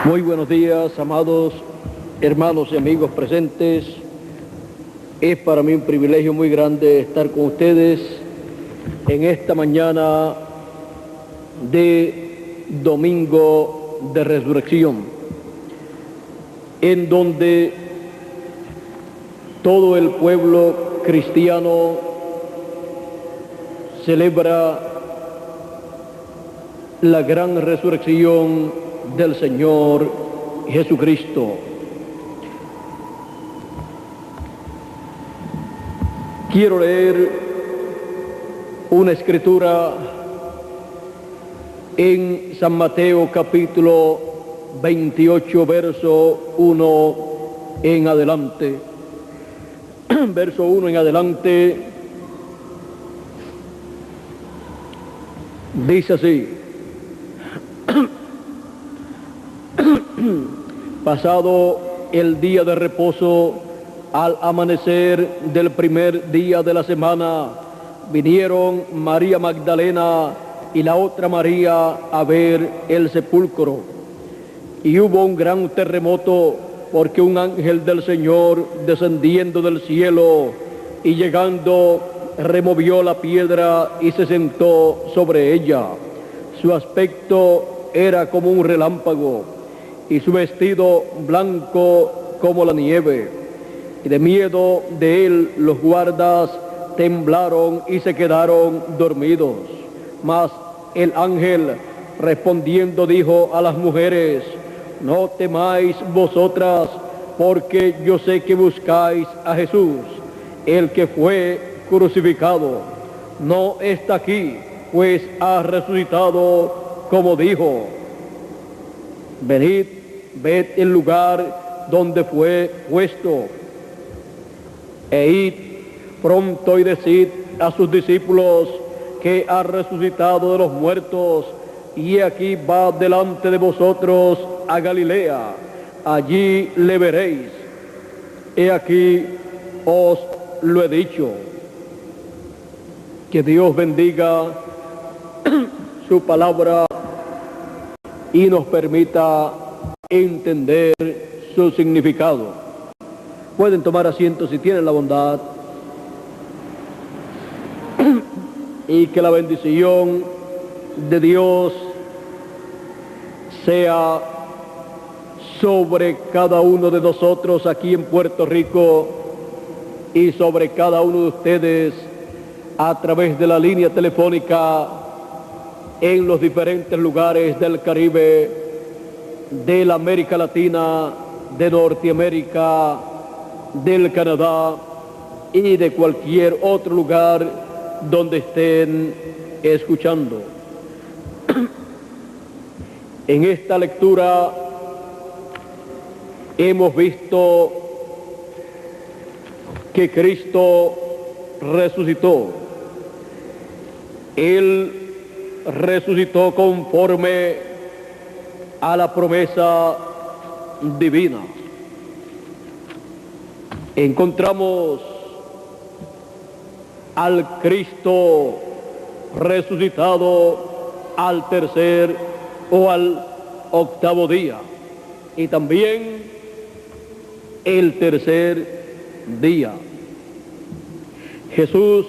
Muy buenos días, amados hermanos y amigos presentes. Es para mí un privilegio muy grande estar con ustedes en esta mañana de Domingo de Resurrección, en donde todo el pueblo cristiano celebra la gran resurrección del Señor Jesucristo. Quiero leer una escritura en San Mateo capítulo 28, verso 1 en adelante. Verso 1 en adelante dice así: pasado el día de reposo, al amanecer del primer día de la semana, vinieron María Magdalena y la otra María a ver el sepulcro. Y hubo un gran terremoto, porque un ángel del Señor, descendiendo del cielo y llegando, removió la piedra y se sentó sobre ella. Su aspecto era como un relámpago, y su vestido blanco como la nieve. Y de miedo de él los guardas temblaron y se quedaron dormidos. Mas el ángel, respondiendo, dijo a las mujeres: no temáis vosotras, porque yo sé que buscáis a Jesús, el que fue crucificado. No está aquí, pues ha resucitado, como dijo. Venid, ved el lugar donde fue puesto, e id pronto y decid a sus discípulos que ha resucitado de los muertos, y aquí va delante de vosotros a Galilea, allí le veréis. He aquí os lo he dicho. Que Dios bendiga su palabra y nos permita entender su significado. Pueden tomar asiento si tienen la bondad, y que la bendición de Dios sea sobre cada uno de nosotros aquí en Puerto Rico y sobre cada uno de ustedes a través de la línea telefónica en los diferentes lugares del Caribe, de la América Latina, de Norteamérica, del Canadá y de cualquier otro lugar donde estén escuchando. En esta lectura hemos visto que Cristo resucitó. Él resucitó conforme a la promesa divina. Encontramos al Cristo resucitado al tercer o al octavo día, y también el tercer día. Jesús,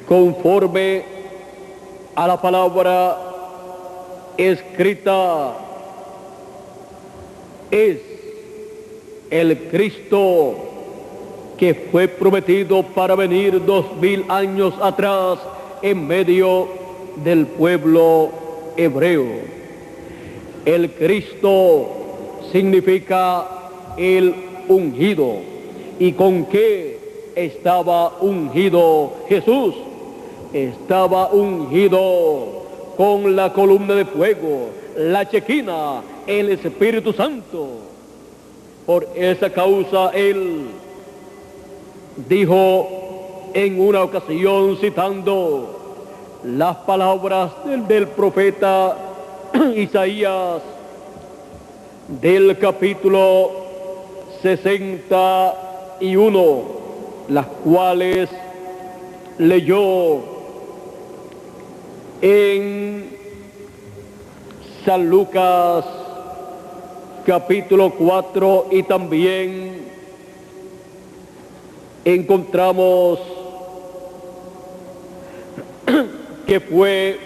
conforme a la palabra escrita, es el Cristo que fue prometido para venir 2000 años atrás en medio del pueblo hebreo. El Cristo significa el ungido. ¿Y con qué estaba ungido Jesús? Estaba ungido con la columna de fuego, la Chequina, el Espíritu Santo. Por esa causa él dijo en una ocasión, citando las palabras del profeta Isaías, del capítulo 61, las cuales leyó en San Lucas capítulo 4, y también encontramos que fue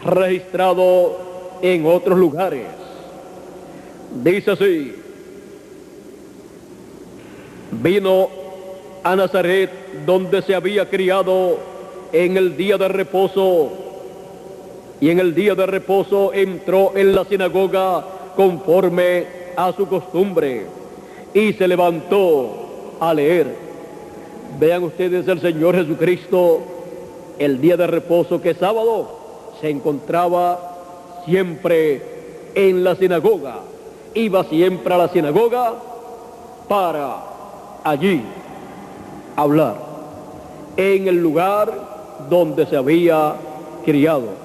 registrado en otros lugares. Dice así: vino a Nazaret, donde se había criado, en el día de reposo, y en el día de reposo entró en la sinagoga conforme a su costumbre, y se levantó a leer. Vean ustedes, el Señor Jesucristo, el día de reposo, que es sábado, se encontraba siempre en la sinagoga. Iba siempre a la sinagoga para allí hablar, en el lugar donde se había criado.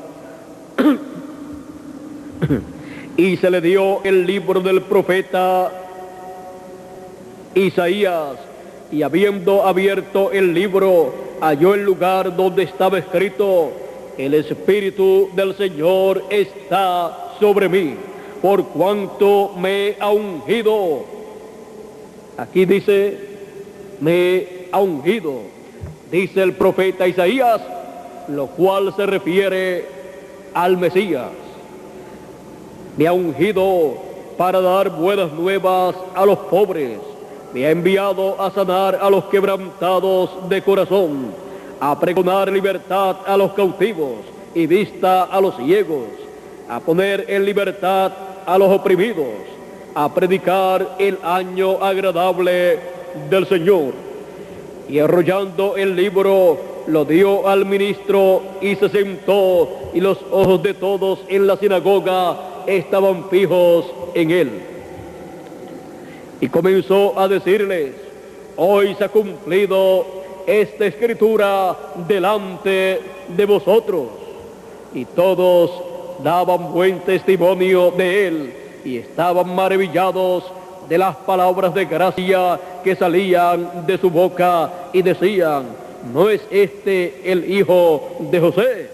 Y se le dio el libro del profeta Isaías, y habiendo abierto el libro, halló el lugar donde estaba escrito: el Espíritu del Señor está sobre mí, por cuanto me ha ungido. Aquí dice, me ha ungido, dice el profeta Isaías, lo cual se refiere al Mesías. Me ha ungido para dar buenas nuevas a los pobres, me ha enviado a sanar a los quebrantados de corazón, a pregonar libertad a los cautivos y vista a los ciegos, a poner en libertad a los oprimidos, a predicar el año agradable del Señor. Y enrollando el libro, lo dio al ministro y se sentó, y los ojos de todos en la sinagoga estaban fijos en él. Y comenzó a decirles: hoy se ha cumplido esta escritura delante de vosotros. Y todos daban buen testimonio de él, y estaban maravillados de las palabras de gracia que salían de su boca, y decían: ¿no es este el hijo de José?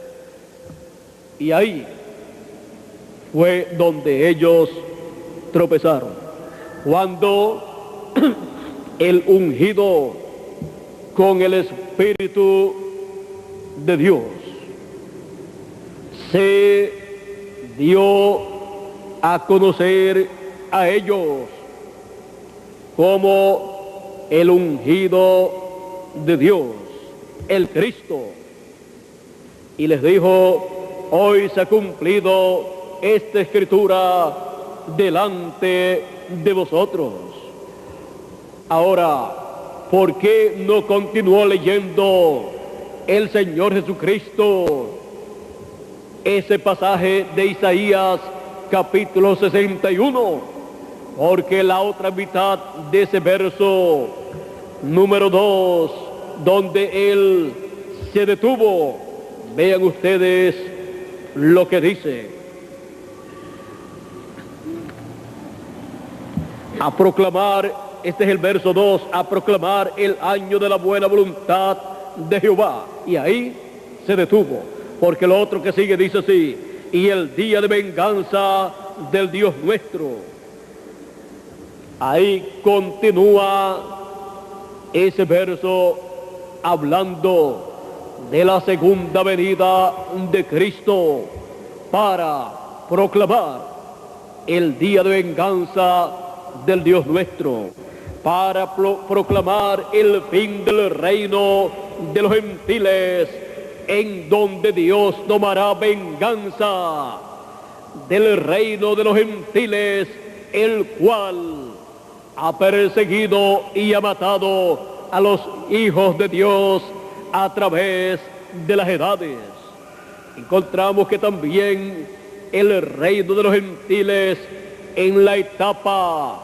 Y ahí fue donde ellos tropezaron, cuando el ungido con el Espíritu de Dios se dio a conocer a ellos como el ungido de Dios, el Cristo, y les dijo: hoy se ha cumplido esta escritura delante de vosotros. Ahora, ¿por qué no continuó leyendo el Señor Jesucristo ese pasaje de Isaías capítulo 61? Porque la otra mitad de ese verso número 2, donde él se detuvo, vean ustedes lo que dice: a proclamar, este es el verso 2, a proclamar el año de la buena voluntad de Jehová. Y ahí se detuvo, porque lo otro que sigue dice así: y el día de venganza del Dios nuestro. Ahí continúa ese verso hablando de la segunda venida de Cristo para proclamar el día de venganza del Dios nuestro, para proclamar el fin del reino de los gentiles, en donde Dios tomará venganza del reino de los gentiles, el cual ha perseguido y ha matado a los hijos de Dios a través de las edades. Encontramos que también el reino de los gentiles, en la etapa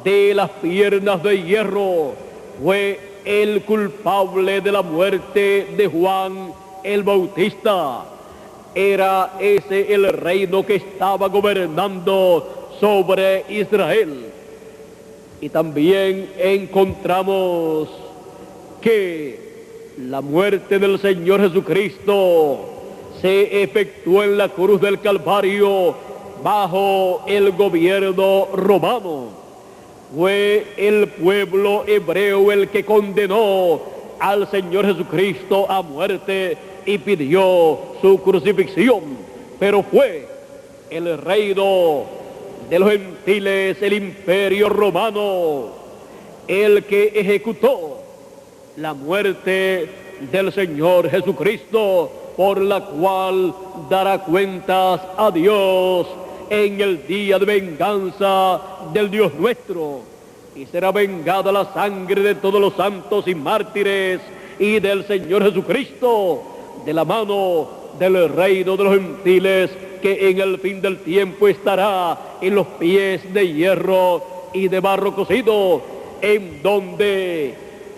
de las piernas de hierro, fue el culpable de la muerte de Juan el Bautista. Era ese el reino que estaba gobernando sobre Israel. Y también encontramos que la muerte del Señor Jesucristo se efectuó en la cruz del Calvario bajo el gobierno romano. Fue el pueblo hebreo el que condenó al Señor Jesucristo a muerte y pidió su crucifixión, pero fue el reino de los gentiles, el imperio romano, el que ejecutó la muerte del Señor Jesucristo, por la cual dará cuentas a Dios en el día de venganza del Dios nuestro, y será vengada la sangre de todos los santos y mártires y del Señor Jesucristo, de la mano del reino de los gentiles, que en el fin del tiempo estará en los pies de hierro y de barro cocido, en donde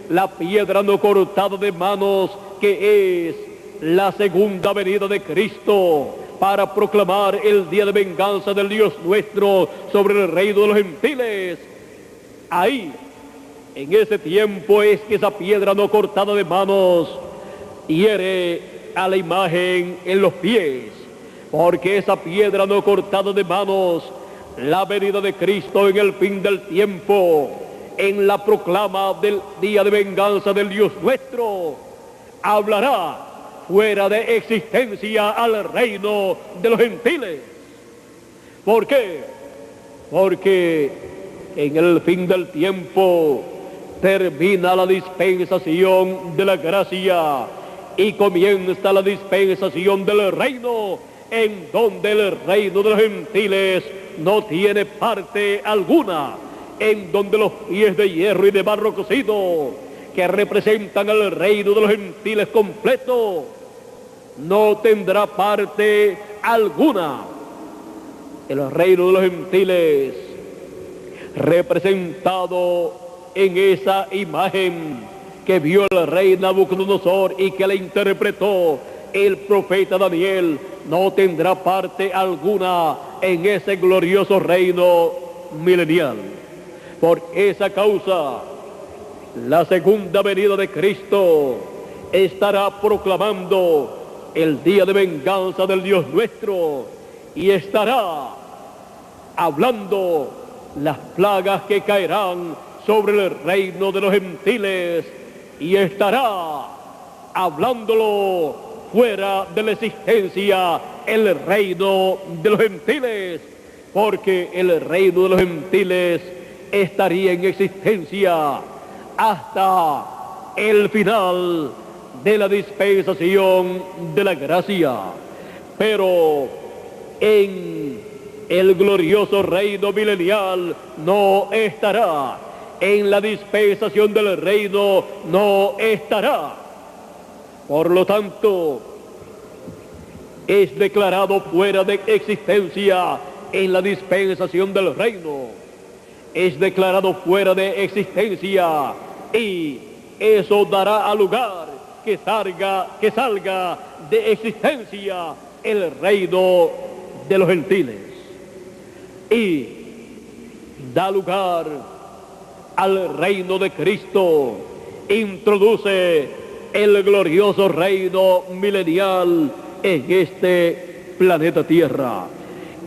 la piedra no cortada de manos, que es la segunda venida de Cristo, para proclamar el día de venganza del Dios nuestro sobre el reino de los gentiles. Ahí, en ese tiempo, es que esa piedra no cortada de manos hiere a la imagen en los pies, porque esa piedra no cortada de manos, la venida de Cristo en el fin del tiempo, en la proclama del día de venganza del Dios nuestro, hablará fuera de existencia al reino de los gentiles. ¿Por qué? Porque en el fin del tiempo termina la dispensación de la gracia y comienza la dispensación del reino, en donde el reino de los gentiles no tiene parte alguna, en donde los pies de hierro y de barro cocido, que representan al reino de los gentiles completo, no tendrá parte alguna. El reino de los gentiles, representado en esa imagen que vio el rey Nabucodonosor y que la interpretó el profeta Daniel, no tendrá parte alguna en ese glorioso reino milenial. Por esa causa, la segunda venida de Cristo estará proclamando el día de venganza del Dios nuestro, y estará hablando las plagas que caerán sobre el reino de los gentiles, y estará hablándolo fuera de la existencia el reino de los gentiles, porque el reino de los gentiles estaría en existencia hasta el final de la dispensación de la gracia. Pero en el glorioso reino milenial no estará, en la dispensación del reino no estará. Por lo tanto, es declarado fuera de existencia en la dispensación del reino, es declarado fuera de existencia, y eso dará a lugar que salga de existencia el reino de los gentiles, y da lugar al reino de Cristo, introduce el glorioso reino milenial en este planeta Tierra.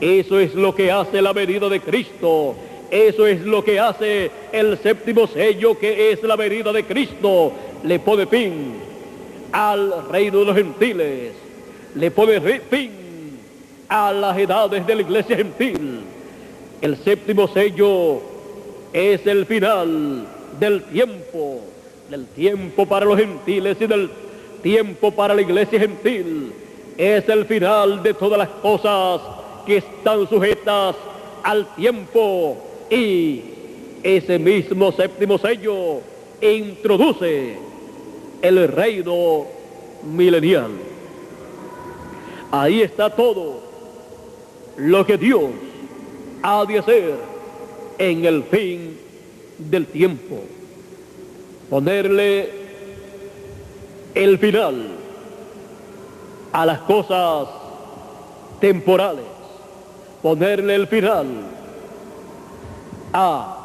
Eso es lo que hace la venida de Cristo, eso es lo que hace el séptimo sello, que es la venida de Cristo. Le pone fin al reino de los gentiles, le pone fin a las edades de la iglesia gentil. El séptimo sello es el final del tiempo para los gentiles y del tiempo para la iglesia gentil. Es el final de todas las cosas que están sujetas al tiempo, y ese mismo séptimo sello introduce el reino milenial. Ahí está todo lo que Dios ha de hacer en el fin del tiempo. Ponerle el final a las cosas temporales, ponerle el final a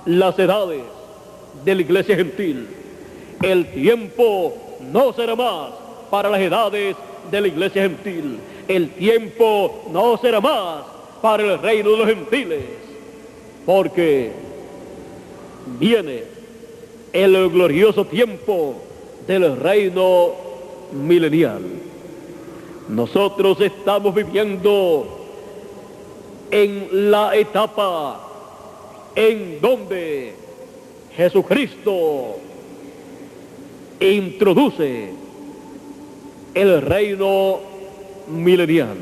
las edades de la iglesia gentil. El tiempo no será más para las edades de la iglesia gentil. el tiempo no será más para el reino de los gentiles, porque viene el glorioso tiempo del reino milenial. Nosotros estamos viviendo en la etapa en donde Jesucristo introduce el reino milenial,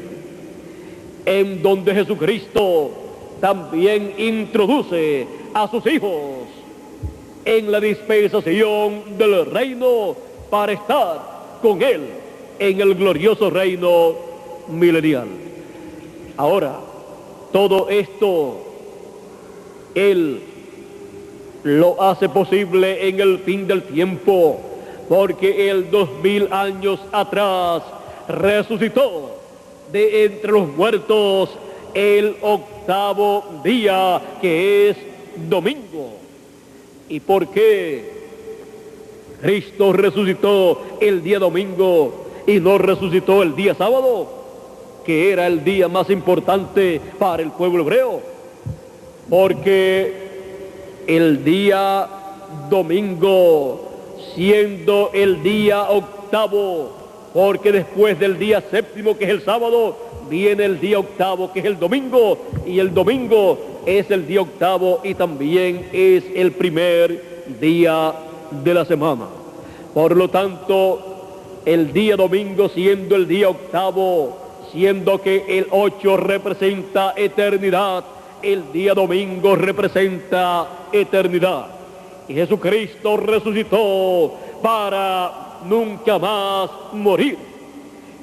en donde Jesucristo también introduce a sus hijos en la dispensación del reino para estar con Él en el glorioso reino milenial. Ahora, todo esto Él lo hace posible en el fin del tiempo, porque Él 2000 años atrás resucitó de entre los muertos el octavo día, que es domingo. ¿Y por qué Cristo resucitó el día domingo y no resucitó el día sábado, que era el día más importante para el pueblo hebreo? Porque el día domingo, siendo el día octavo, porque después del día séptimo, que es el sábado, viene el día octavo, que es el domingo, y el domingo es el día octavo y también es el primer día de la semana. Por lo tanto, el día domingo, siendo el día octavo, siendo que el 8 representa eternidad, el día domingo representa eternidad. Y Jesucristo resucitó para nunca más morir.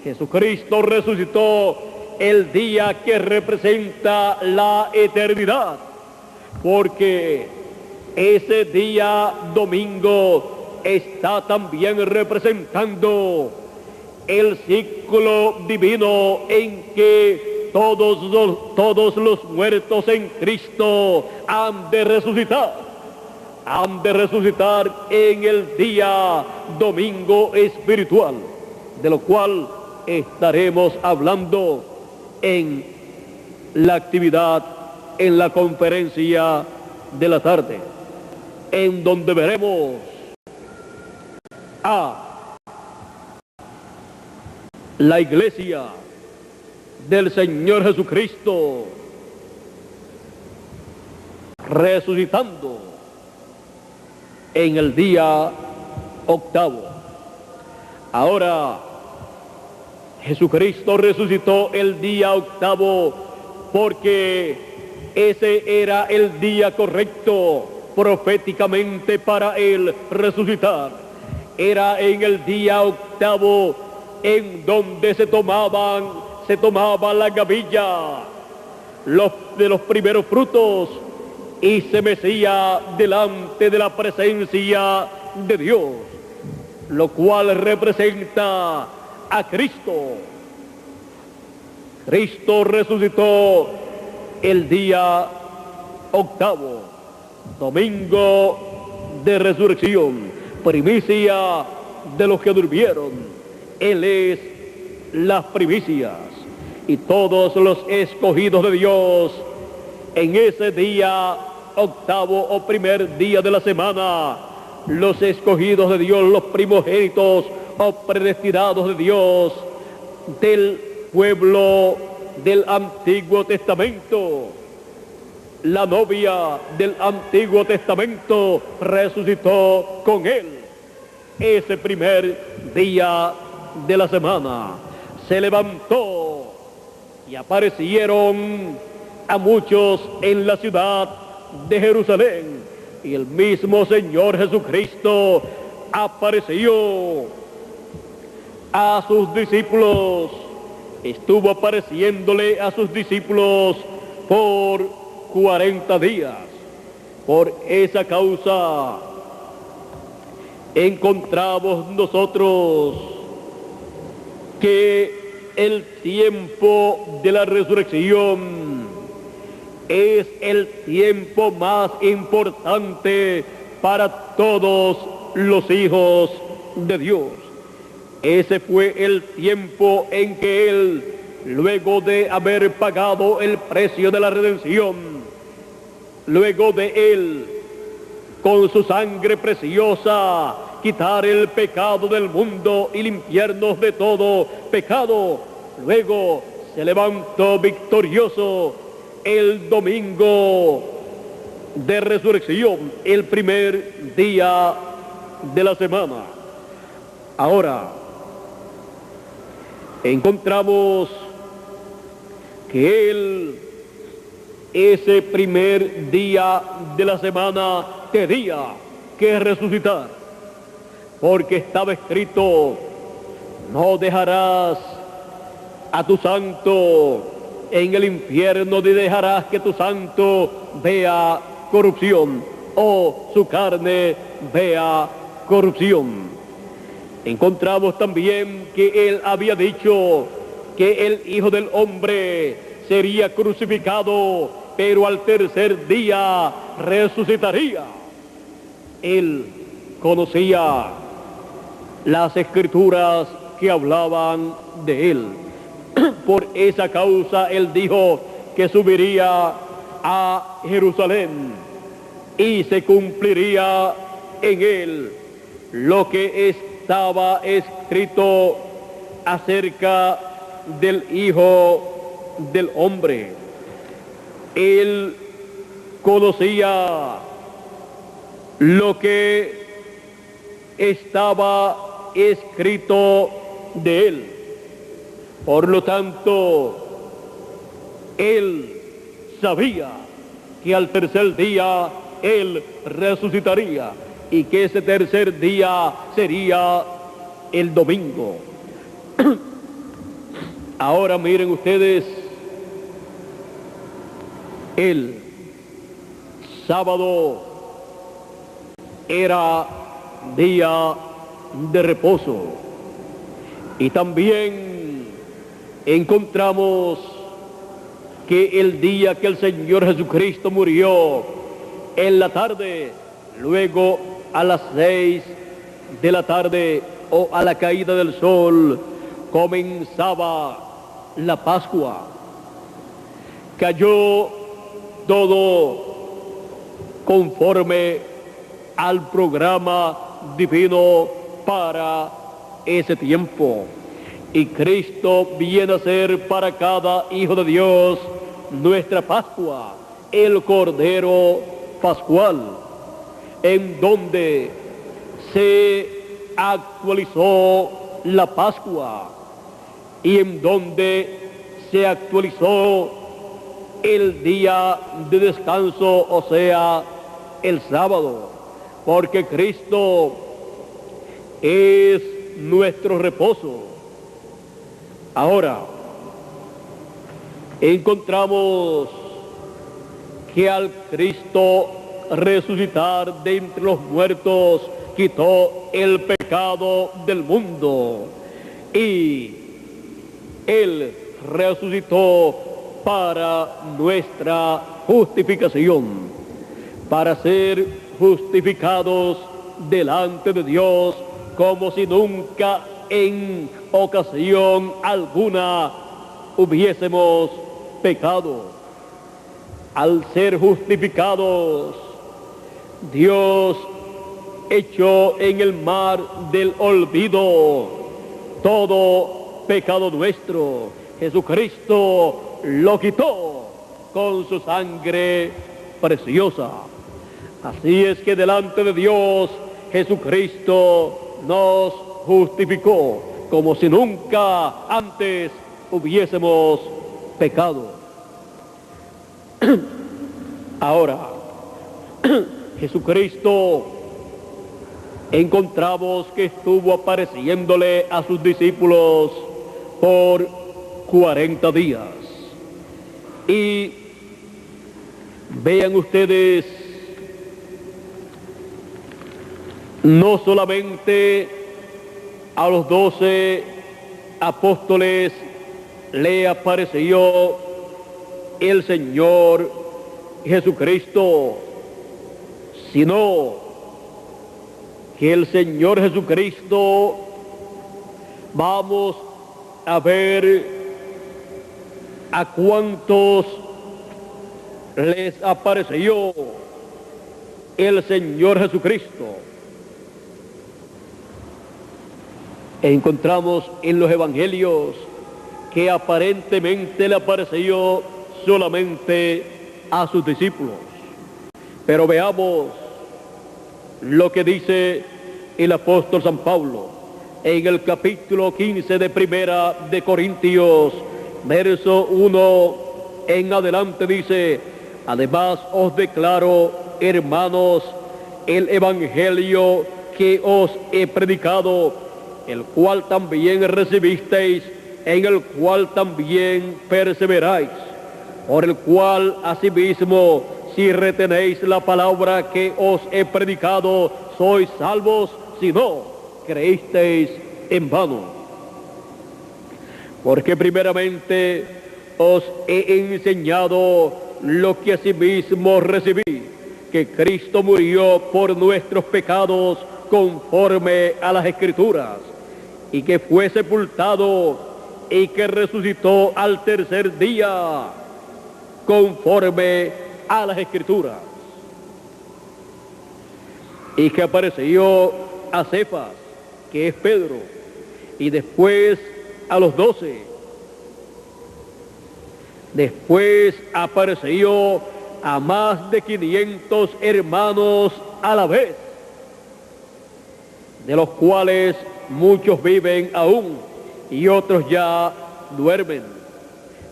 Jesucristo resucitó el día que representa la eternidad, porque ese día domingo está también representando el ciclo divino en que todos los muertos en Cristo han de resucitar en el día domingo espiritual, de lo cual estaremos hablando en la actividad, en la conferencia de la tarde, en donde veremos a la iglesia del Señor Jesucristo resucitando en el día octavo. Ahora, Jesucristo resucitó el día octavo porque ese era el día correcto proféticamente para Él resucitar. Era en el día octavo en donde se tomaba la gavilla de los primeros frutos y se mecía delante de la presencia de Dios, lo cual representa a Cristo. Cristo resucitó el día octavo, domingo de resurrección, primicia de los que durmieron. Él es las primicias, y todos los escogidos de Dios en ese día octavo o primer día de la semana, los escogidos de Dios, los primogénitos o predestinados de Dios del pueblo del Antiguo Testamento, la novia del Antiguo Testamento resucitó con Él ese primer día de la semana. Se levantó y aparecieron a muchos en la ciudad de Jerusalén, y el mismo Señor Jesucristo apareció a sus discípulos, estuvo apareciéndole a sus discípulos por 40 días. Por esa causa encontramos nosotros que el tiempo de la resurrección es el tiempo más importante para todos los hijos de Dios. Ese fue el tiempo en que Él luego de haber pagado el precio de la redención, luego de Él, con su sangre preciosa, quitar el pecado del mundo y limpiarnos de todo pecado, luego se levantó victorioso el domingo de resurrección, el primer día de la semana. Ahora, encontramos que Él, ese primer día de la semana, tenía que resucitar, porque estaba escrito: no dejarás a tu santo en el infierno, ni dejarás que tu santo vea corrupción, o su carne vea corrupción. Encontramos también que Él había dicho que el Hijo del Hombre sería crucificado, pero al tercer día resucitaría. Él conocía las escrituras que hablaban de Él. Por esa causa Él dijo que subiría a Jerusalén y se cumpliría en Él lo que estaba escrito acerca del Hijo del Hombre. Él conocía lo que estaba escrito de Él. Por lo tanto, Él sabía que al tercer día Él resucitaría y que ese tercer día sería el domingo. Ahora miren ustedes, el sábado era día de reposo, y también encontramos que el día que el Señor Jesucristo murió, en la tarde, luego a las 6 de la tarde o a la caída del sol, comenzaba la Pascua. Cayó todo conforme al programa divino para ese tiempo. Y Cristo viene a ser para cada hijo de Dios nuestra Pascua, el Cordero Pascual, en donde se actualizó la Pascua y en donde se actualizó el día de descanso, o sea, el sábado, porque Cristo es nuestro reposo. Ahora, encontramos que al Cristo resucitar de entre los muertos, quitó el pecado del mundo, y Él resucitó para nuestra justificación, para ser justificados delante de Dios como si nunca en ocasión alguna hubiésemos pecado. Al ser justificados, Dios echó en el mar del olvido todo pecado nuestro. Jesucristo lo quitó con su sangre preciosa. Así es que delante de Dios, Jesucristo nos justificó como si nunca antes hubiésemos pecado. Ahora, Jesucristo, encontramos que estuvo apareciéndole a sus discípulos por 40 días. Y vean ustedes, no solamente a los 12 apóstoles le apareció el Señor Jesucristo, sino que el Señor Jesucristo, vamos a ver a cuantos les apareció el Señor Jesucristo. Encontramos en los evangelios que aparentemente le apareció solamente a sus discípulos. Pero veamos lo que dice el apóstol San Pablo en el capítulo 15 de Primera de Corintios, verso 1 en adelante. Dice: además os declaro, hermanos, el evangelio que os he predicado, el cual también recibisteis, en el cual también perseveráis, por el cual asimismo, si retenéis la palabra que os he predicado, sois salvos, si no creísteis en vano. Porque primeramente os he enseñado lo que asimismo recibí, que Cristo murió por nuestros pecados conforme a las Escrituras, y que fue sepultado y que resucitó al tercer día conforme a las Escrituras, y que apareció a Cefas, que es Pedro, y después a los 12. Después apareció a más de 500 hermanos a la vez, de los cuales muchos viven aún y otros ya duermen.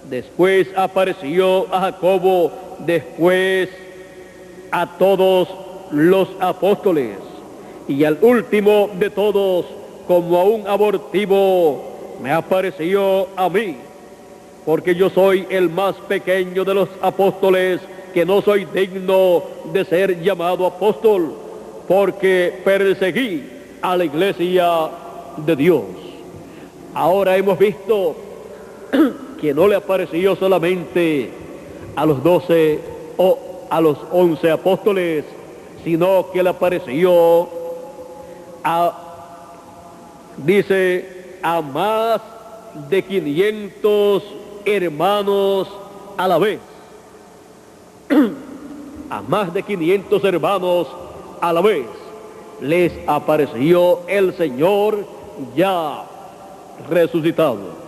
Después apareció a Jacobo, después a todos los apóstoles, y al último de todos, como a un abortivo, me apareció a mí, porque yo soy el más pequeño de los apóstoles, que no soy digno de ser llamado apóstol, porque perseguí a la iglesia de Dios. Ahora hemos visto que no le apareció solamente a los 12 o a los 11 apóstoles, sino que le apareció a más de 500 hermanos a la vez. A más de 500 hermanos a la vez les apareció el Señor ya resucitado.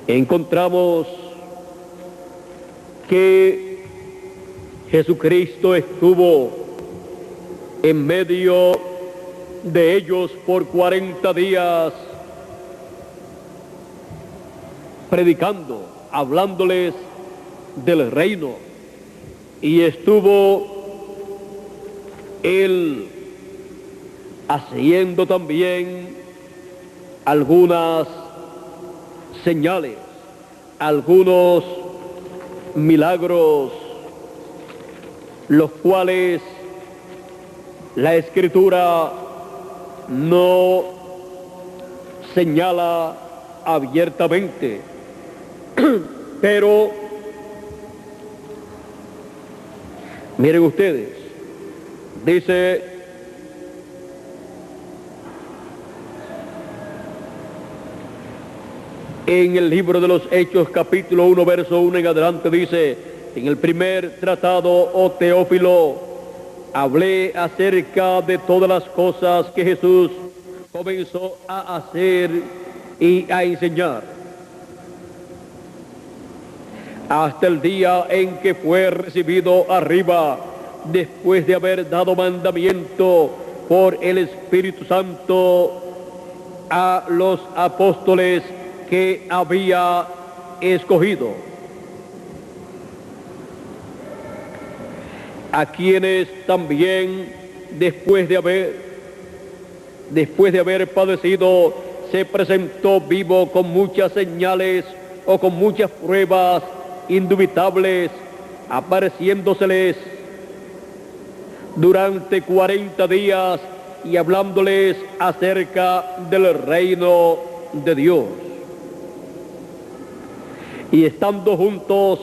Encontramos que Jesucristo estuvo en medio de ellos por 40 días predicando, hablándoles del reino, y estuvo Él haciendo también algunas señales, algunos milagros, los cuales la Escritura no señala abiertamente, pero miren ustedes, dice en el libro de los Hechos, capítulo 1, verso 1 en adelante, dice: en el primer tratado, oh Teófilo, hablé acerca de todas las cosas que Jesús comenzó a hacer y a enseñar, hasta el día en que fue recibido arriba, después de haber dado mandamiento por el Espíritu Santo a los apóstoles que había escogido, a quienes también después de haber padecido, se presentó vivo con muchas señales o con muchas pruebas indubitables, apareciéndoseles durante 40 días y hablándoles acerca del reino de Dios. Y estando juntos,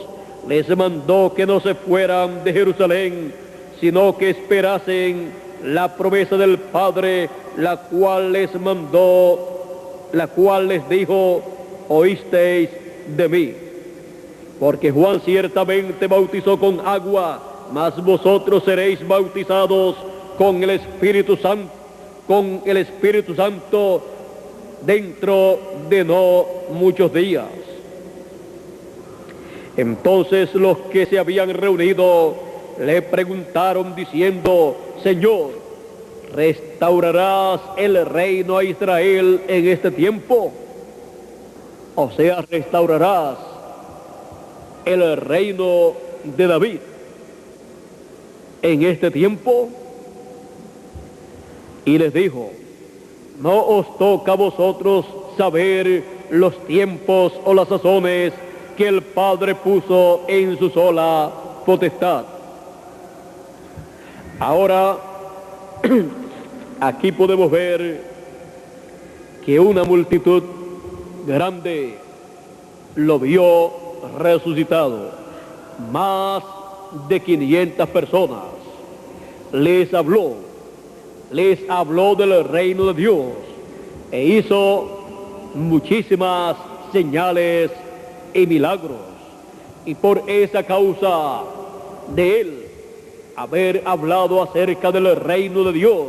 les mandó que no se fueran de Jerusalén, sino que esperasen la promesa del Padre, la cual les dijo: oísteis de mí. Porque Juan ciertamente bautizó con agua, mas vosotros seréis bautizados con el Espíritu Santo, dentro de no muchos días. Entonces los que se habían reunido le preguntaron diciendo: Señor, ¿restaurarás el reino a Israel en este tiempo? O sea, ¿restaurarás el reino de David en este tiempo? Y les dijo: no os toca a vosotros saber los tiempos o las sazones que el Padre puso en su sola potestad. Ahora, aquí podemos ver que una multitud grande lo vio resucitado. Más de 500 personas. Les habló del reino de Dios e hizo muchísimas señales y milagros. Y por esa causa de él haber hablado acerca del reino de Dios,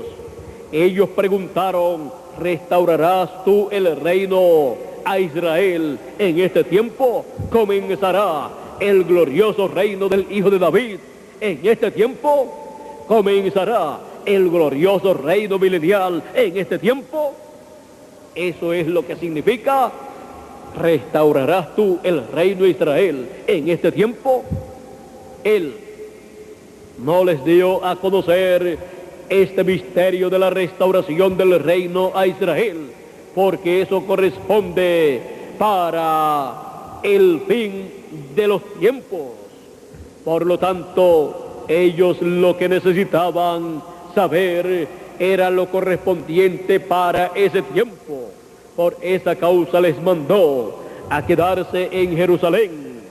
ellos preguntaron: ¿restaurarás tú el reino a Israel en este tiempo? ¿Comenzará el glorioso reino del Hijo de David en este tiempo? ¿Comenzará el glorioso reino milenial en este tiempo? Eso es lo que significa: ¿restaurarás tú el reino de Israel en este tiempo? Él no les dio a conocer este misterio de la restauración del reino a Israel, porque eso corresponde para el fin de los tiempos. Por lo tanto, ellos lo que necesitaban saber era lo correspondiente para ese tiempo. Por esa causa les mandó a quedarse en Jerusalén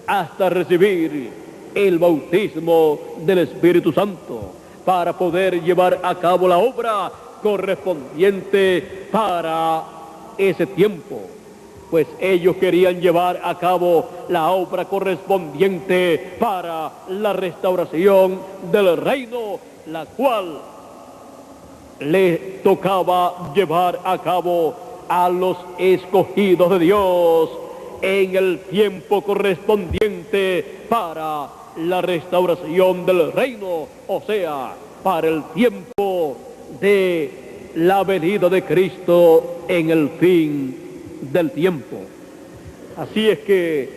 hasta recibir el bautismo del Espíritu Santo, para poder llevar a cabo la obra correspondiente para ese tiempo. Pues ellos querían llevar a cabo la obra correspondiente para la restauración del reino, la cual le tocaba llevar a cabo a los escogidos de Dios en el tiempo correspondiente para la restauración del reino, o sea, para el tiempo de la venida de Cristo en el fin del tiempo. Así es que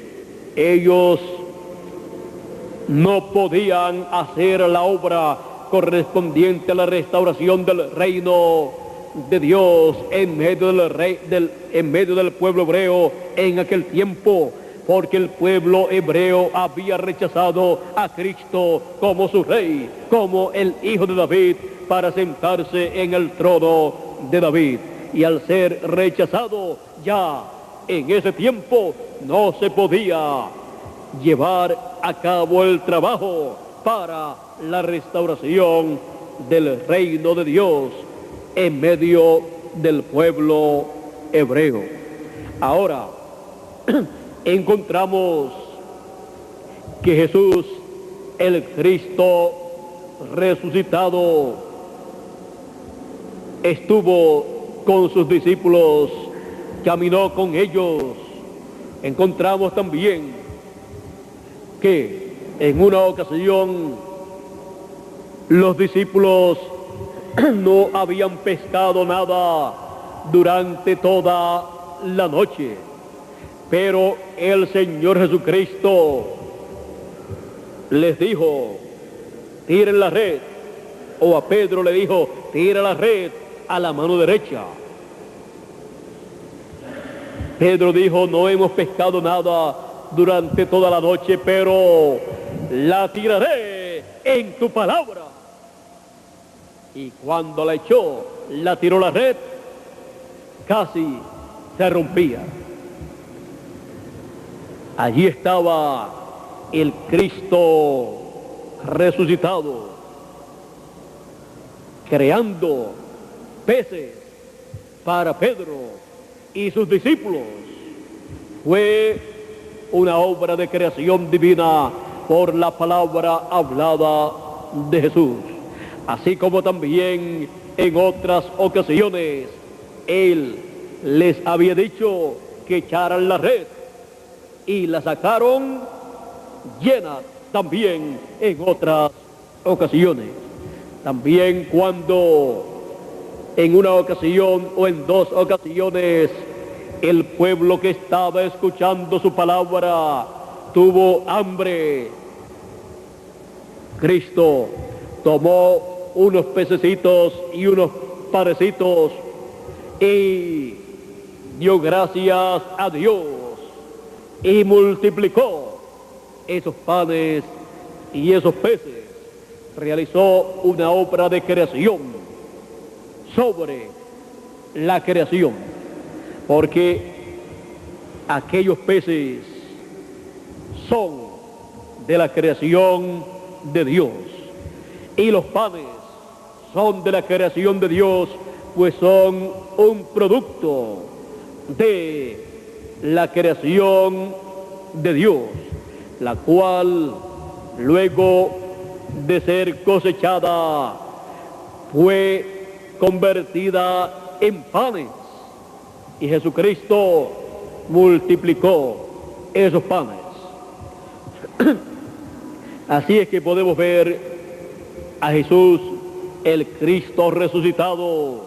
ellos no podían hacer la obra correspondiente a la restauración del reino de Dios en medio del pueblo hebreo en aquel tiempo, porque el pueblo hebreo había rechazado a Cristo como su rey, como el Hijo de David, para sentarse en el trono de David. Y al ser rechazado, ya en ese tiempo no se podía llevar a cabo el trabajo para la restauración del reino de Dios en medio del pueblo hebreo. Ahora, encontramos que Jesús, el Cristo resucitado, estuvo con sus discípulos, caminó con ellos. Encontramos también que en una ocasión los discípulos no habían pescado nada durante toda la noche, pero el Señor Jesucristo les dijo: tiren la red, o a Pedro le dijo: tira la red a la mano derecha. Pedro dijo: no hemos pescado nada durante toda la noche, pero la tiraré en tu palabra. Y cuando la echó, la tiró la red, casi se rompía. Allí estaba el Cristo resucitado, creando peces para Pedro y sus discípulos. Fue una obra de creación divina por la palabra hablada de Jesús. Así como también en otras ocasiones Él les había dicho que echaran la red y la sacaron llena también en otras ocasiones. También cuando en una ocasión o en dos ocasiones el pueblo que estaba escuchando su palabra tuvo hambre, Cristo tomó unos pececitos y unos panecitos y dio gracias a Dios y multiplicó esos panes y esos peces. Realizó una obra de creación sobre la creación, porque aquellos peces son de la creación de Dios y los panes son de la creación de Dios, pues son un producto de la creación de Dios, la cual luego de ser cosechada fue convertida en panes y Jesucristo multiplicó esos panes. Así es que podemos ver a Jesús, el Cristo resucitado,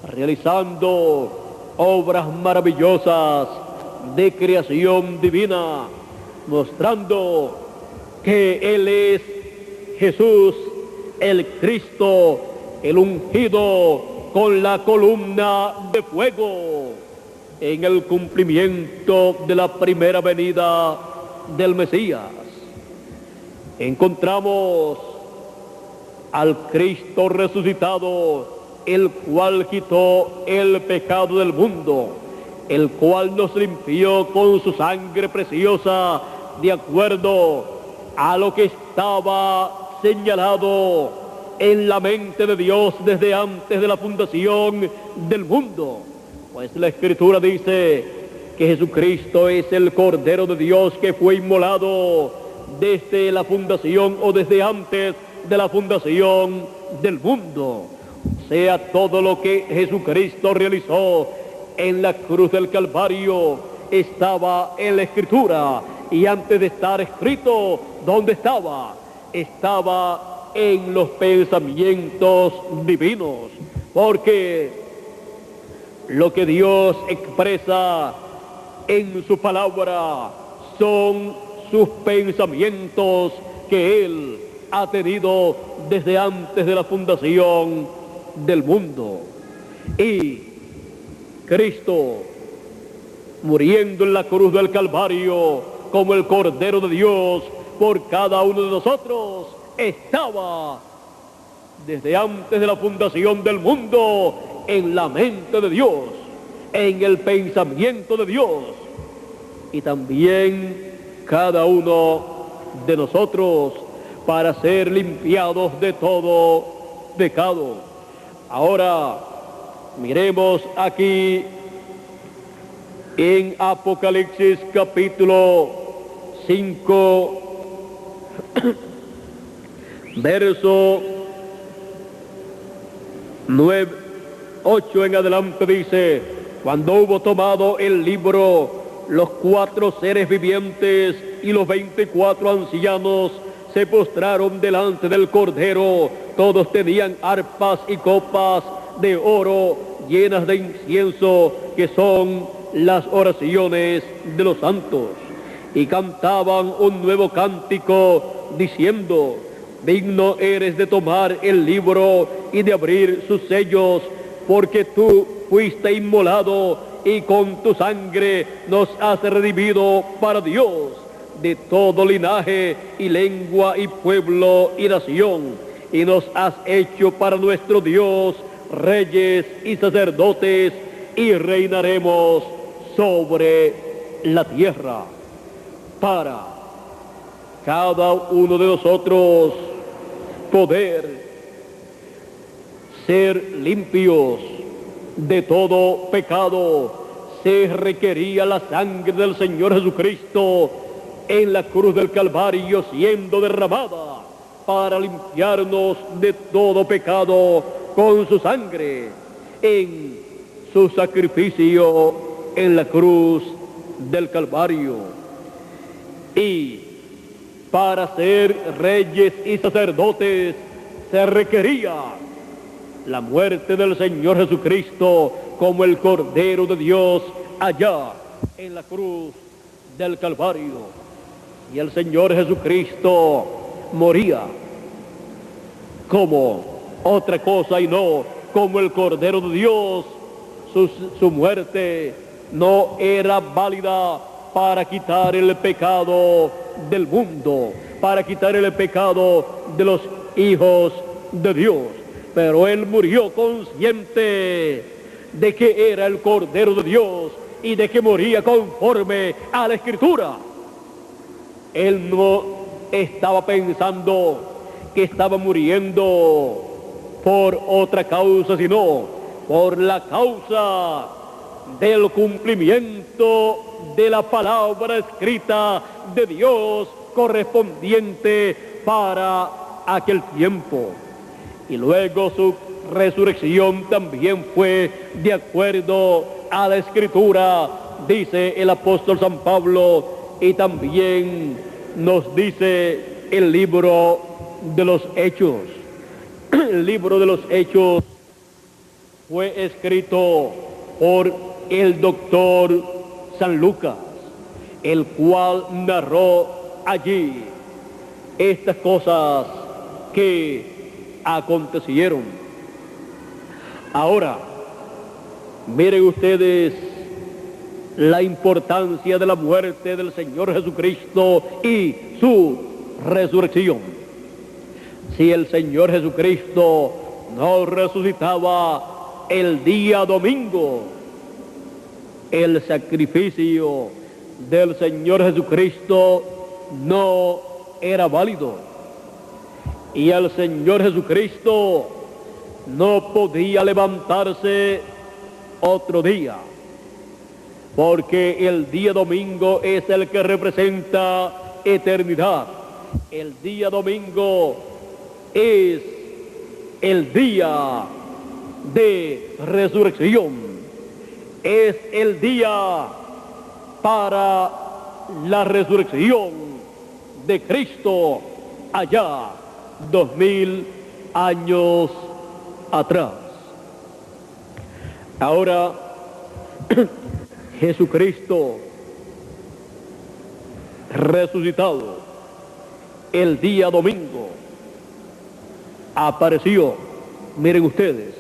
realizando obras maravillosas de creación divina, mostrando que Él es Jesús, el Cristo, el ungido con la columna de fuego, en el cumplimiento de la primera venida del Mesías. Encontramos al Cristo resucitado, el cual quitó el pecado del mundo, el cual nos limpió con su sangre preciosa, de acuerdo a lo que estaba señalado en la mente de Dios desde antes de la fundación del mundo. Pues la Escritura dice que Jesucristo es el Cordero de Dios que fue inmolado desde la fundación o desde antes de la fundación del mundo. O sea, todo lo que Jesucristo realizó en la cruz del Calvario estaba en la Escritura, y antes de estar escrito, ¿dónde estaba? Estaba en los pensamientos divinos, porque lo que Dios expresa en su palabra son sus pensamientos que Él ha tenido desde antes de la fundación del mundo. Y Cristo, muriendo en la cruz del Calvario como el Cordero de Dios por cada uno de nosotros, estaba desde antes de la fundación del mundo en la mente de Dios, en el pensamiento de Dios. Y también cada uno de nosotros para ser limpiados de todo pecado. Ahora miremos aquí en Apocalipsis capítulo 5, verso 9, 8 en adelante dice: cuando hubo tomado el libro, los 4 seres vivientes y los 24 ancianos se postraron delante del Cordero. Todos tenían arpas y copas de oro llenas de incienso, que son las oraciones de los santos, y cantaban un nuevo cántico diciendo: digno eres de tomar el libro y de abrir sus sellos, porque tú fuiste inmolado y con tu sangre nos has redimido para Dios de todo linaje y lengua y pueblo y nación, y nos has hecho para nuestro Dios reyes y sacerdotes, y reinaremos sobre la tierra. Para cada uno de nosotros poder ser limpios de todo pecado, se requería la sangre del Señor Jesucristo en la cruz del Calvario siendo derramada para limpiarnos de todo pecado con su sangre en su sacrificio en la cruz del Calvario. Y para ser reyes y sacerdotes se requería la muerte del Señor Jesucristo como el Cordero de Dios allá en la cruz del Calvario. Y el Señor Jesucristo moría como otra cosa y no como el Cordero de Dios. Su muerte no era válida para quitar el pecado del mundo, para quitar el pecado de los hijos de Dios. Pero Él murió consciente de que era el Cordero de Dios y de que moría conforme a la Escritura. Él no estaba pensando que estaba muriendo por otra causa, sino por la causa del cumplimiento de la palabra escrita de Dios correspondiente para aquel tiempo. Y luego su resurrección también fue de acuerdo a la Escritura, dice el apóstol San Pablo, y también nos dice el libro de los Hechos. El libro de los Hechos fue escrito por el doctor San Lucas, el cual narró allí estas cosas que acontecieron. Ahora, miren ustedes la importancia de la muerte del Señor Jesucristo y su resurrección. Si el Señor Jesucristo no resucitaba el día domingo, el sacrificio del Señor Jesucristo no era válido. Y el Señor Jesucristo no podía levantarse otro día, porque el día domingo es el que representa eternidad. El día domingo es el día de resurrección. Es el día para la resurrección de Cristo allá 2000 años atrás. Ahora, Jesucristo resucitado el día domingo apareció, miren ustedes,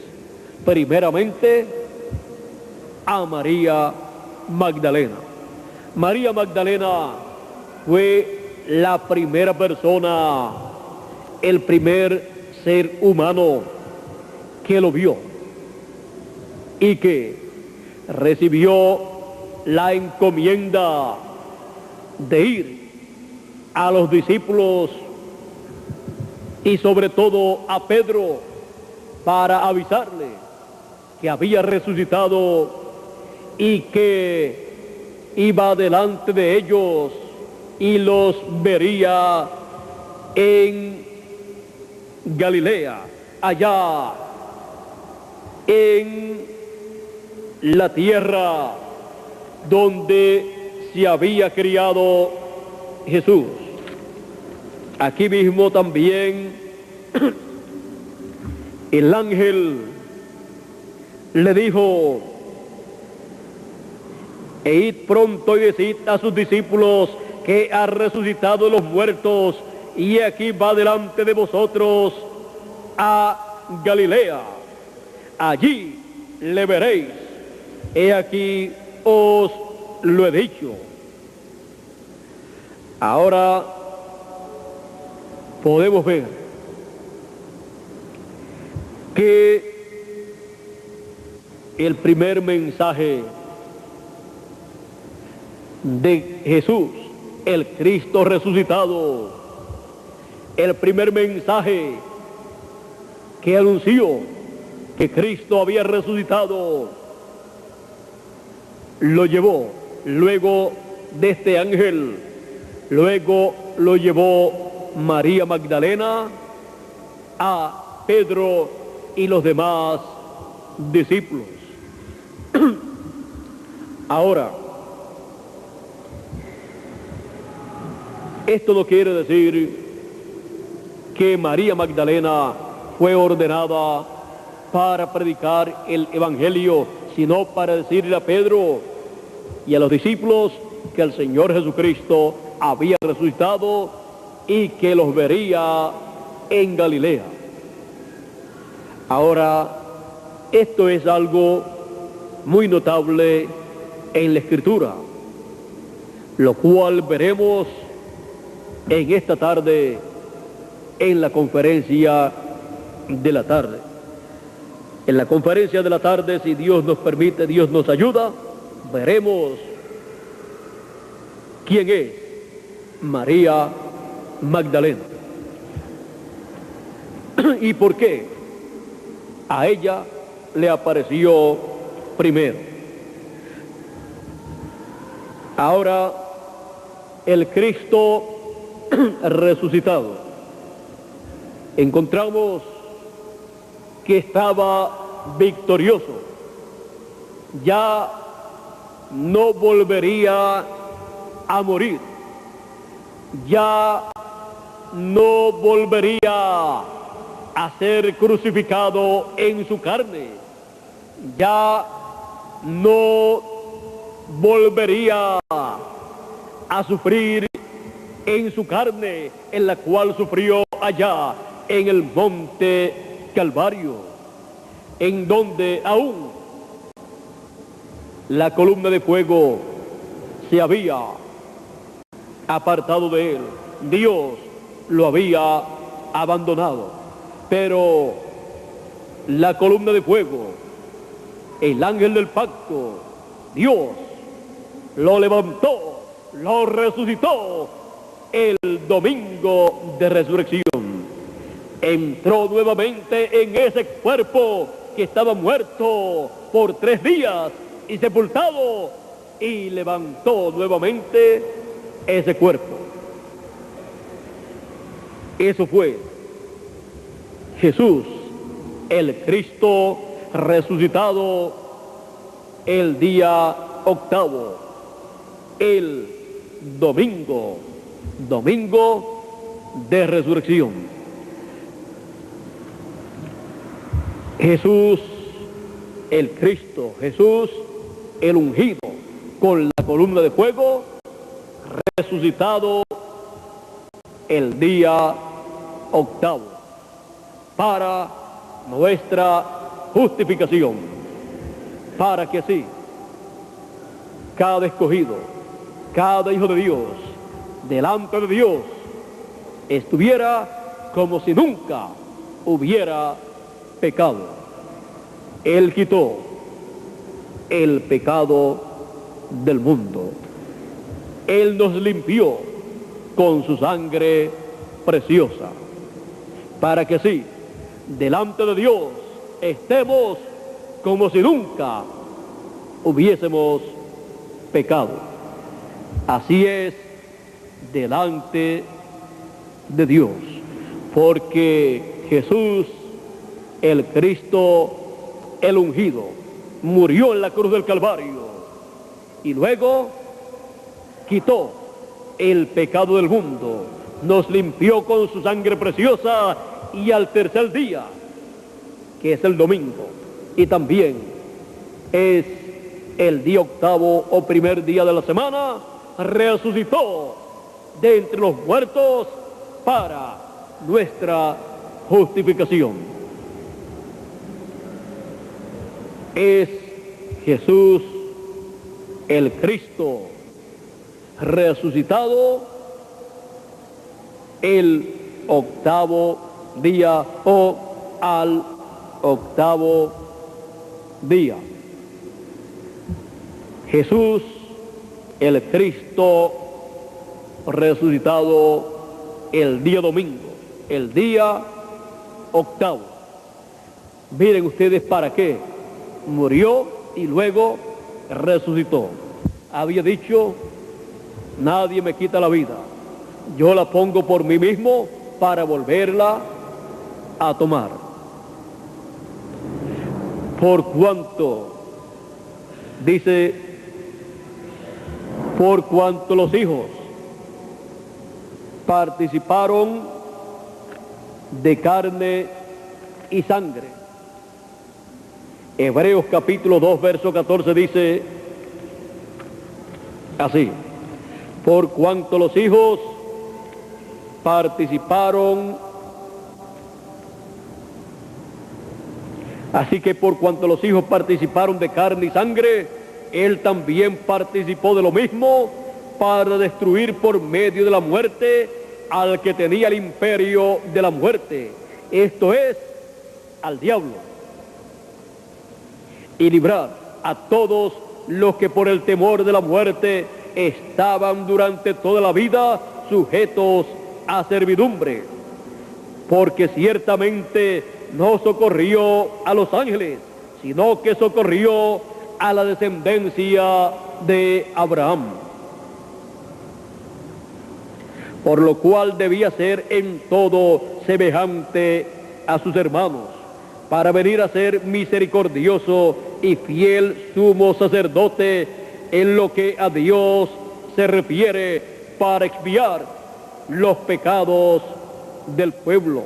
primeramente a María Magdalena. María Magdalena fue la primera persona, el primer ser humano que lo vio y que recibió la encomienda de ir a los discípulos y sobre todo a Pedro para avisarle que había resucitado y que iba delante de ellos y los vería en Galilea, allá en la tierra donde se había criado Jesús. Aquí mismo también el ángel le dijo: e id pronto y decid a sus discípulos que ha resucitado de los muertos, y aquí va delante de vosotros a Galilea. Allí le veréis. He aquí os lo he dicho. Ahora podemos ver que el primer mensaje de Jesús, el Cristo resucitado, el primer mensaje que anunció que Cristo había resucitado, lo llevó luego de este ángel. Luego lo llevó María Magdalena a Pedro y los demás discípulos. Ahora, esto no quiere decir que María Magdalena fue ordenada para predicar el Evangelio, sino para decirle a Pedro y a los discípulos que el Señor Jesucristo había resucitado y que los vería en Galilea. Ahora, esto es algo muy notable en la Escritura, lo cual veremos en esta tarde en la conferencia de la tarde. En la conferencia de la tarde, si Dios nos permite, Dios nos ayuda, veremos quién es María Magdalena y por qué a ella le apareció primero. Ahora, el Cristo resucitado, encontramos que estaba victorioso, ya no volvería a morir, ya no volvería a ser crucificado en su carne, ya no volvería a sufrir en su carne, en la cual sufrió allá en el monte Calvario, en donde aún la columna de fuego se había apartado de él. Dios lo había abandonado, pero la columna de fuego, el ángel del pacto, Dios lo levantó, lo resucitó el domingo de resurrección. Entró nuevamente en ese cuerpo que estaba muerto por 3 días y sepultado, y levantó nuevamente ese cuerpo. Eso fue Jesús, el Cristo resucitado el día 8, el domingo de resurrección. Jesús, el Cristo, Jesús, el ungido, con la columna de fuego, resucitado el día 8, para nuestra justificación, para que así cada escogido, cada hijo de Dios, delante de Dios, estuviera como si nunca hubiera pecado. Él quitó el pecado del mundo. Él nos limpió con su sangre preciosa, para que así, delante de Dios, estemos como si nunca hubiésemos pecado. Así es delante de Dios, porque Jesús, el Cristo, el ungido, murió en la cruz del Calvario y luego quitó el pecado del mundo, nos limpió con su sangre preciosa, y al tercer día, que es el domingo, y también es el día 8 o primer día de la semana, resucitó de entre los muertos para nuestra justificación. Es Jesús, el Cristo resucitado el 8 día o al 8 día. Jesús, el Cristo resucitado el día domingo, el día 8. Miren ustedes para qué murió y luego resucitó. Había dicho, nadie me quita la vida, yo la pongo por mí mismo para volverla a tomar. Por cuanto, dice, por cuanto los hijos participaron de carne y sangre. Hebreos capítulo 2, verso 14 dice así: por cuanto los hijos participaron, así que por cuanto los hijos participaron de carne y sangre, él también participó de lo mismo para destruir por medio de la muerte al que tenía el imperio de la muerte, esto es, al diablo, y librar a todos los que por el temor de la muerte estaban durante toda la vida sujetos a servidumbre, porque ciertamente no socorrió a los ángeles, sino que socorrió a la descendencia de Abraham, por lo cual debía ser en todo semejante a sus hermanos, para venir a ser misericordioso y fiel sumo sacerdote en lo que a Dios se refiere, para expiar los pecados del pueblo.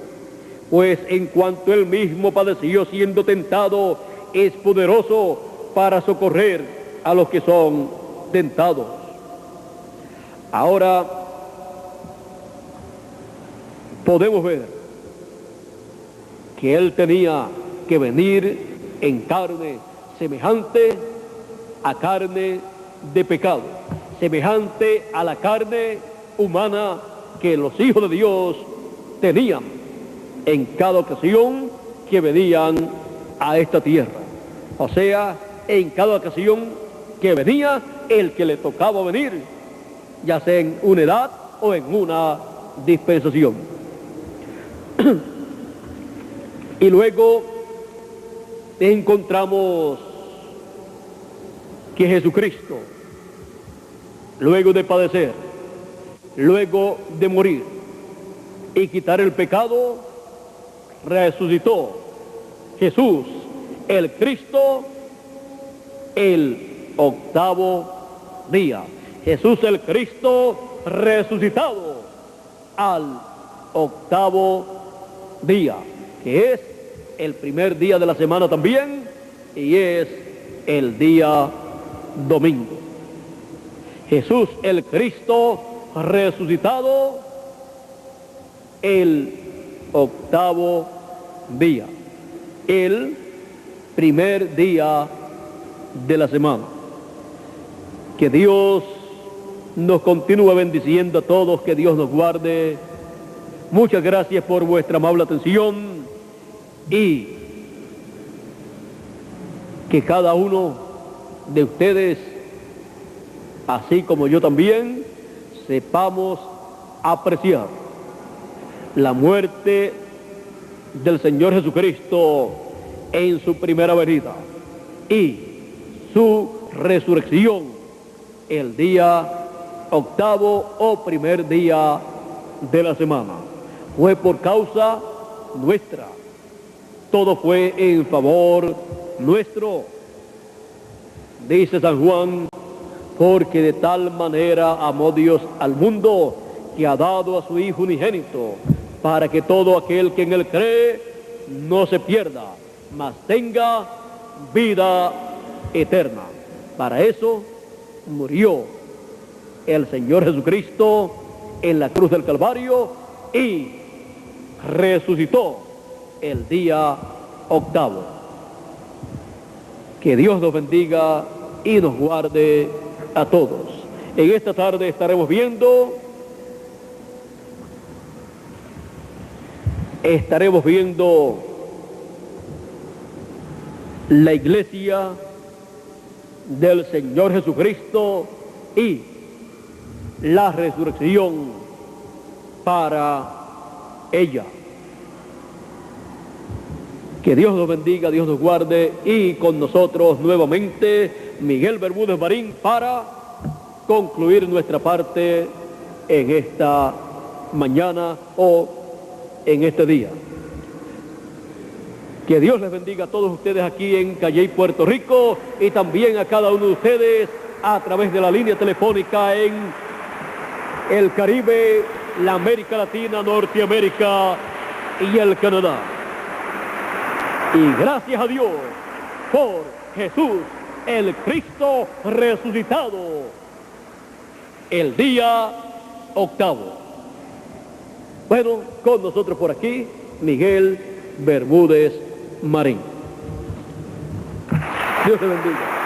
Pues en cuanto él mismo padeció siendo tentado, es poderoso para socorrer a los que son tentados. Ahora podemos ver que él tenía que venir en carne semejante a carne de pecado, semejante a la carne humana que los hijos de Dios tenían en cada ocasión que venían a esta tierra. O sea, en cada ocasión que venía el que le tocaba venir, ya sea en una edad o en una dispensación. Y luego encontramos que Jesucristo, luego de padecer, luego de morir y quitar el pecado, resucitó. Jesús, el Cristo, el octavo día. Jesús el Cristo resucitado al octavo día, que es el primer día de la semana también, y es el día domingo. Jesús el Cristo resucitado el octavo día, el primer día de la semana. Que Dios nos continúe bendiciendo a todos, que Dios nos guarde. Muchas gracias por vuestra amable atención y que cada uno de ustedes, así como yo también, sepamos apreciar la muerte del Señor Jesucristo en su primera venida y su resurrección el día octavo o primer día de la semana. Fue por causa nuestra, todo fue en favor nuestro, dice San Juan, porque de tal manera amó Dios al mundo que ha dado a su Hijo unigénito, para que todo aquel que en él cree no se pierda, mas tenga vida eterna. Para eso murió el Señor Jesucristo en la cruz del Calvario y resucitó el día octavo. Que Dios nos bendiga y nos guarde a todos. En esta tarde estaremos viendo la iglesia del Señor Jesucristo y la resurrección para ella. Que Dios nos bendiga, Dios nos guarde, y con nosotros nuevamente Miguel Bermúdez Marín para concluir nuestra parte en esta mañana o en este día. Que Dios les bendiga a todos ustedes aquí en Calley, Puerto Rico, y también a cada uno de ustedes a través de la línea telefónica en el Caribe, la América Latina, Norteamérica y el Canadá. Y gracias a Dios por Jesús, el Cristo resucitado, el día 8. Bueno, con nosotros por aquí, Miguel Bermúdez Marín. Dios te bendiga.